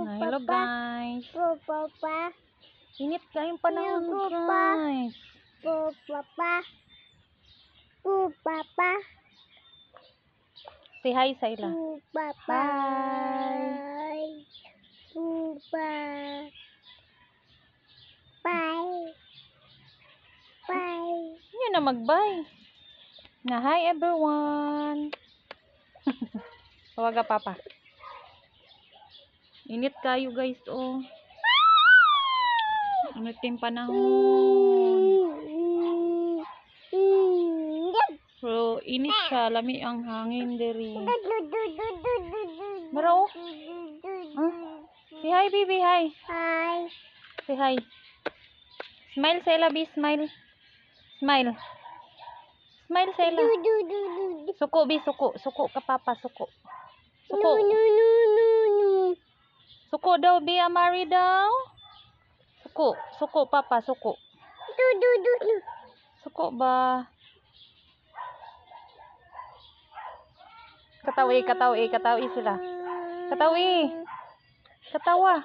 Hello guys. Papa. Init kayong panahon Papa. guys. Papa. Papa. Say hi sa ila. Papa. Bye. Papa. Bye. Bye. Hindi na mag-bye. Na hi everyone. Tawag ka papa. Init kayo guys oh. Init yung panahon. Pero init siya, lami ang hangin diri. Maro. Huh? Say hi baby, hi. Hi. Say hi. Smile sa ila, bi, smile. Smile. Smile sa ila. Suko, bi, suko. Suko ka papa, suko. Suko. Suko daw, bi, amari daw. Suko, suko papa, suko. Suko ba? Katawi, katawi, katawi sila. Katawi. Katawa.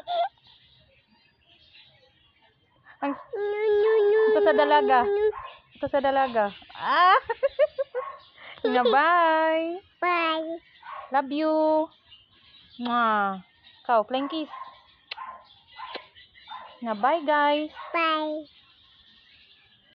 Ang ito sa dalaga. Ito sa dalaga. Ah. Bye. Bye. Love you. Mwah. Kau, flying kiss. Na bye guys. Bye.